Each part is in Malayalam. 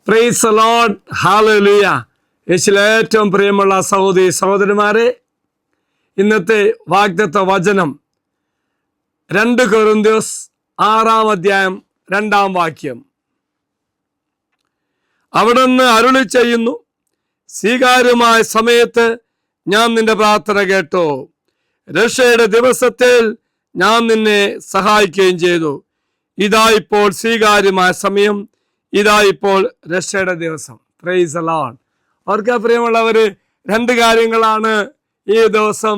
Praise the Lord, hallelujah. യേശുവിൽ ഏറ്റവും പ്രിയമുള്ള സഹോദരി സഹോദരന്മാരെ, ഇന്നത്തെ വാഗ്ദത്ത വചനം 2 കൊരിന്ത്യർ 6:2 അവിടുന്ന് അരുളി ചെയ്യുന്നു, സ്വീകാര്യമായ സമയത്ത് ഞാൻ നിന്റെ പ്രാർത്ഥന കേട്ടു, രക്ഷയുടെ ദിവസത്തിൽ ഞാൻ നിന്നെ സഹായിക്കുകയും ചെയ്തു. ഇതാ ഇപ്പോൾ സ്വീകാര്യമായ സമയം, ഇതാ ഇപ്പോൾ രക്ഷയുടെ ദിവസം. Praise the Lord. അവർക്ക് പ്രിയമുള്ളവര്, 2 കാര്യങ്ങളാണ് ഈ ദിവസം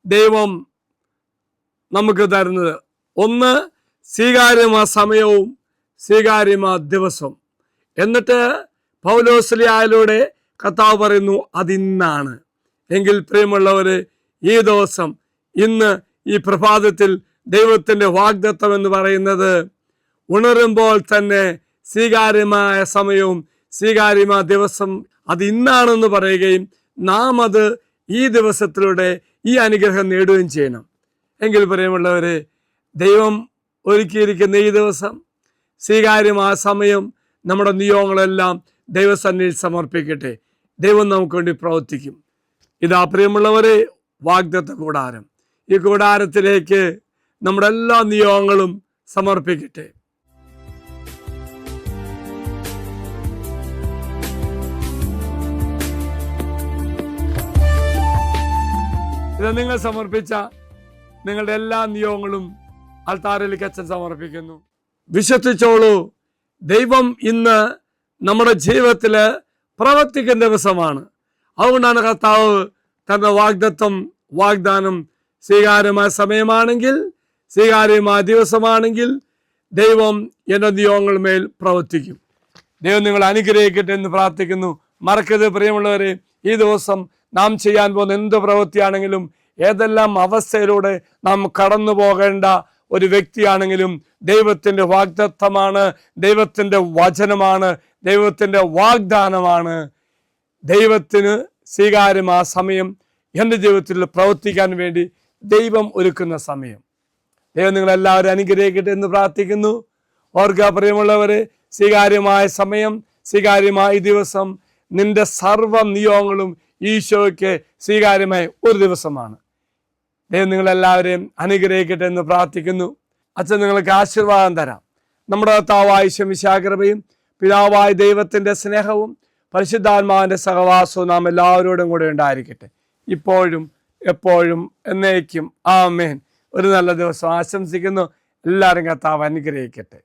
ദൈവം നമുക്ക് തരുന്നത്. ഒന്ന്, സ്വീകാര്യമായ സമയവും സ്വീകാര്യമായ ദിവസവും. എന്നിട്ട് പൗലോസ്ലീഹായിലൂടെ കർത്താവ് പറയുന്നു, അതിന്നാണ്. എങ്കിൽ പ്രിയമുള്ളവര്, ഈ ദിവസം, ഇന്ന് ഈ പ്രഭാതത്തിൽ ദൈവത്തിന്റെ വാഗ്ദത്തം എന്ന് പറയുന്നത്, ഉണരുമ്പോൾ തന്നെ സ്വീകാര്യമായ സമയവും സ്വീകാര്യമായ ദിവസം അത് ഇന്നാണെന്ന് പറയുകയും നാം അത് ഈ ദിവസത്തിലൂടെ ഈ അനുഗ്രഹം നേടുകയും ചെയ്യണം. എങ്കിൽ പ്രിയമുള്ളവരെ, ദൈവം ഒരുക്കിയിരിക്കുന്ന ഈ ദിവസം, സ്വീകാര്യമായ സമയം, നമ്മുടെ നിയോഗങ്ങളെല്ലാം ദൈവസന്നിധിയിൽ സമർപ്പിക്കട്ടെ. ദൈവം നമുക്ക് വേണ്ടി പ്രവർത്തിക്കും. ഇതാ പ്രിയമുള്ളവരെ, വാഗ്ദത്ത കൂടാരം. ഈ കൂടാരത്തിലേക്ക് നമ്മുടെ എല്ലാ നിയോഗങ്ങളും സമർപ്പിക്കട്ടെ. ഇത് നിങ്ങൾ സമർപ്പിച്ച നിങ്ങളുടെ എല്ലാ നിയോഗങ്ങളും അൾത്താരയിലേക്ക് അച്ഛൻ സമർപ്പിക്കുന്നു. വിശ്വസിച്ചോളൂ, ദൈവം ഇന്ന് നമ്മുടെ ജീവിതത്തില് പ്രവർത്തിക്കുന്ന ദിവസമാണ്. അതുകൊണ്ടാണ് കർത്താവ് തന്റെ വാഗ്ദാനം സ്വീകാര്യമായ സമയമാണെങ്കിൽ, സ്വീകാര്യമായ ദിവസമാണെങ്കിൽ ദൈവം എൻ്റെ നിയോഗങ്ങൾ മേൽ പ്രവർത്തിക്കും. ദൈവം നിങ്ങളെ അനുഗ്രഹിക്കട്ടെ എന്ന് പ്രാർത്ഥിക്കുന്നു. മറക്കരുത് പ്രിയമുള്ളവരെ, ഈ ദിവസം നാം ചെയ്യാൻ പോകുന്ന എന്ത് പ്രവൃത്തിയാണെങ്കിലും, ഏതെല്ലാം അവസ്ഥയിലൂടെ നാം കടന്നു പോകേണ്ട ഒരു വ്യക്തിയാണെങ്കിലും, ദൈവത്തിൻ്റെ വാഗ്ദത്തമാണ്, ദൈവത്തിൻ്റെ വചനമാണ്, ദൈവത്തിൻ്റെ വാഗ്ദാനമാണ്. ദൈവത്തിന് സ്വീകാര്യമായ സമയം എൻ്റെ ജീവിതത്തിൽ പ്രവർത്തിക്കാൻ വേണ്ടി ദൈവം ഒരുക്കുന്ന സമയം. ദൈവം നിങ്ങളെല്ലാവരും അനുഗ്രഹിക്കട്ടെ എന്ന് പ്രാർത്ഥിക്കുന്നു. ഓർക്കുക പ്രിയമുള്ളവരെ, സ്വീകാര്യമായ സമയം, സ്വീകാര്യമായ ദിവസം, നിന്റെ സർവ്വ നിയോഗങ്ങളും ഈശോയ്ക്ക് സ്വീകാര്യമായ ഒരു ദിവസമാണ്. ദൈവം നിങ്ങളെല്ലാവരെയും അനുഗ്രഹിക്കട്ടെ എന്ന് പ്രാർത്ഥിക്കുന്നു. അച്ഛൻ നിങ്ങൾക്ക് ആശീർവാദം തരാം. നമ്മുടെ കർത്താവായ മിശിഹായുടെ കൃപയും പിതാവായ ദൈവത്തിൻ്റെ സ്നേഹവും പരിശുദ്ധാത്മാവിൻ്റെ സഹവാസവും നാം എല്ലാവരോടും കൂടെ ഉണ്ടായിരിക്കട്ടെ, ഇപ്പോഴും എപ്പോഴും എന്നേക്കും. ആമേൻ. ഒരു നല്ല ദിവസം ആശംസിക്കുന്നു. എല്ലാവരും കർത്താവ് അനുഗ്രഹിക്കട്ടെ.